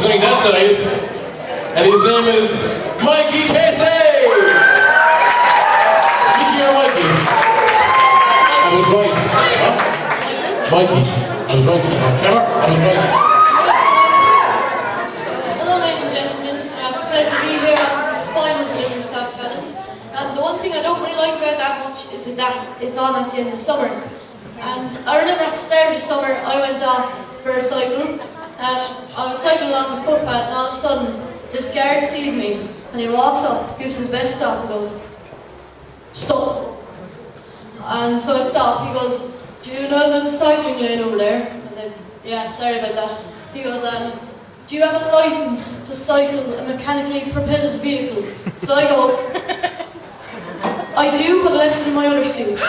singing that tonight. And his name is Mikey Casey! Mickey or Mikey? I was right. Huh? Mikey. I was right. Trevor, I was right. Hello ladies and gentlemen, it's a pleasure to be here on the final Limericks Got Talent. And the one thing I don't really like about that much is that it's on at the end of summer. And I remember at the start of the summer I went off for a cycle. I was cycling along the footpath and all of a sudden this guard sees me and he walks up, gives his best stop and goes, "Stop." And so I stop. He goes, "Do you know there's a cycling lane over there?" I said, "Yeah, sorry about that." He goes, "Do you have a license to cycle a mechanically propelled vehicle?" So I go, "I do, but I left it in my other suit."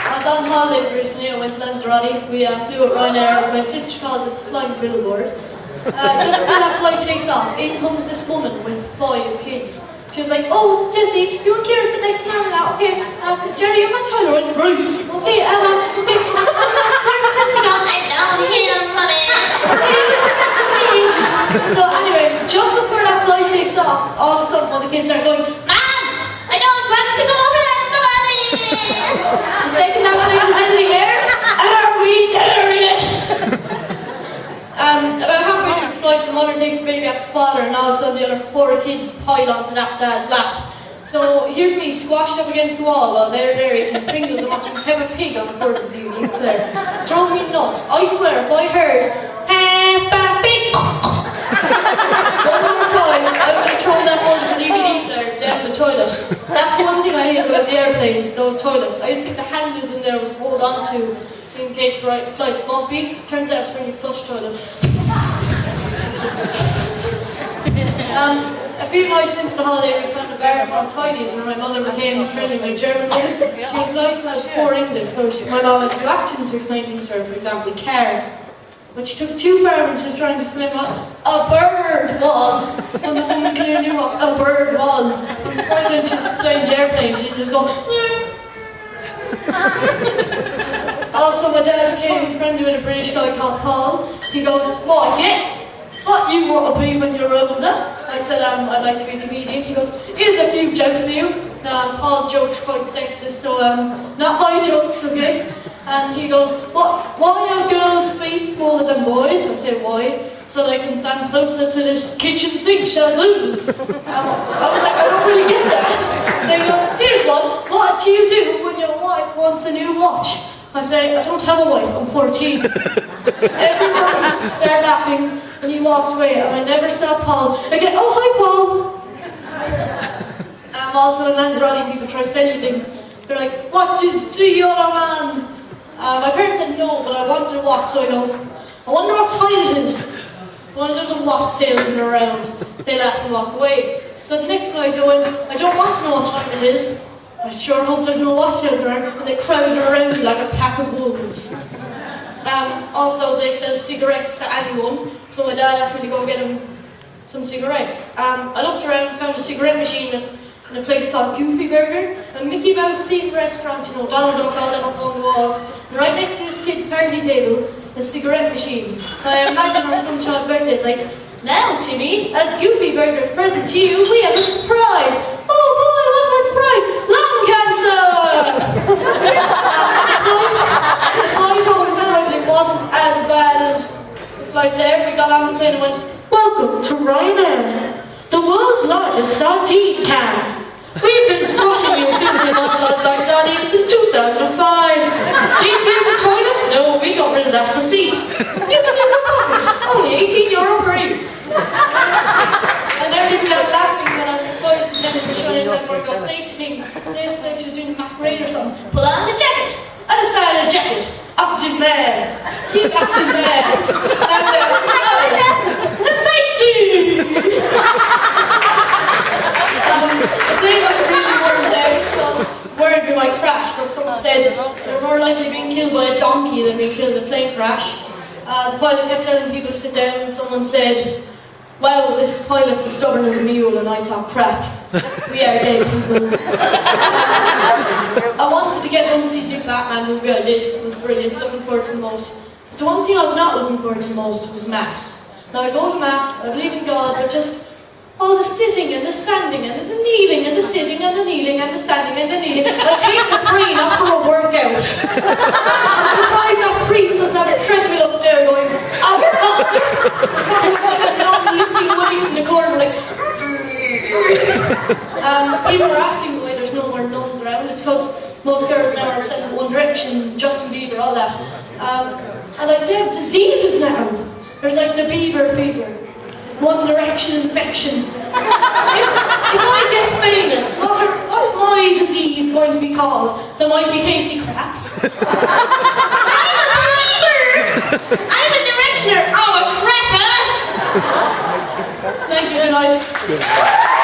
I was on holidays recently. I went to Lanzarote. We flew at Ryanair, as my sister calls it, the flying billboard. Just before that flight takes off, in comes this woman with 5 kids. She was like, "Oh, Jessie, you and Kira sit next to Nana now, okay? Jerry, you're my child, right? Right. Okay, okay. Where's Christy gone? I'm down here, honey. Okay, listen next to me." So anyway, just before that flight takes off, all of a sudden, all the kids start going, "Mom, I don't want to go over Lanzarote." The second that plane was in the air, are we there yet? About halfway through the flight, the mother takes the baby after the father, and all of a sudden the other 4 kids pile onto that dad's lap. So here's me squashed up against the wall while they're there eating Pringles and watching Peppa Pig on a board of DVD player. Drove me nuts. I swear, if I heard Peppa Pig one more time, I would have thrown that board of the DVD player down the toilet. That's one thing I hate about the airplanes, those toilets. I just think the handles in there was to hold on to in case the flight's bumpy. Turns out it's when you flush toilet. A few nights into the holiday, we found a bar called Tidy's where my mother became friendly with a German woman. She was nice and I was poor English, so my mom had to do actions to explain things to her, for example, car. But she took it too far when she was trying to explain what a bird was. And the woman clearly knew what a bird was. I was surprised when she was explaining the airplane, she'd just go, Also, my dad became friendly with a British guy called Paul. He goes, "Mikey, what you want to be when you're older?" I said, "I'd like to be a comedian." He goes, "Here's a few jokes for you." Paul's jokes are quite sexist, so not my jokes, okay? And he goes, "Why are girls' feet smaller than boys?" I say, "Why?" "So they can stand closer to this kitchen sink, shazoo." I was like, "I don't really get that." Then he goes, "Here's one. What do you do when your wife wants a new watch?" I say, "I don't have a wife, I'm 14. Everyone started laughing and he walked away and I never saw Paul again. "Oh, hi Paul." Also in Lanzarote, people try to sell you things. They're like, "Watches €3 man." My parents said no, but I wanted a watch, so I go, "I wonder what time it is." One of those watch salesmen around. They laughed and walked away. So the next night I went, "I don't want to know what time it is. I sure hope there's no watch salesman around." And they crowded around me like a pack of wolves. Also, they sell cigarettes to anyone, so my dad asked me to go get him some cigarettes. I looked around and found a cigarette machine in a place called Goofy Burger, a Mickey Mouse themed restaurant, you know, Donald Duck all them up on the walls. And right next to this kid's party table, a cigarette machine. I imagine on some child's birthday, it's like, "Now, Timmy, as Goofy Burger's present to you, we have a surprise." "Oh boy, what's my surprise?" "Lung cancer!" The flight home, surprisingly, wasn't as bad as the flight there. We got on the plane and went, "Welcome to Ryanair, the world's largest sardine can. We've been squashing you filthy monologues like sardines since 2005. Need to use the toilet? No, we got rid of that for seats. You can use a bucket. Only €18 per use." And everybody got laughing when I flight attendant was showing us that we're got safety things. They looked like she was doing McRae or something. "Pull on the jacket." I decided a jacket. Oxygen mask. He's oxygen mask. And the safety. The plane was really warmed out, so I was worried we might crash, but someone said they're more likely being killed by a donkey than being killed in a plane crash. The pilot kept telling people to sit down, and someone said, wow, this pilot's as stubborn as a mule, and I thought, crap, we are dead people. I wanted to get home to see the new Batman movie, I did. It was brilliant, looking forward to the most. The one thing I was not looking forward to the most was Mass. Now I go to Mass, I believe in God, but just all the sitting and the standing and the kneeling and the sitting and the kneeling and the standing and the kneeling. I came to pray, not for a workout. I'm surprised that priest doesn't have a treadmill up there going, oh God! It's like a non-lifting weights in the corner, like. People are asking why there's no more nuns around. It's because most girls now are obsessed with One Direction, Justin Bieber, all that. And like, they have diseases now. There's like the Bieber fever. One Direction infection. If I get famous, what's my disease going to be called? The Mikey Casey craps? I'm a believer! I'm a directioner! I'm a crapper! Thank you, good night.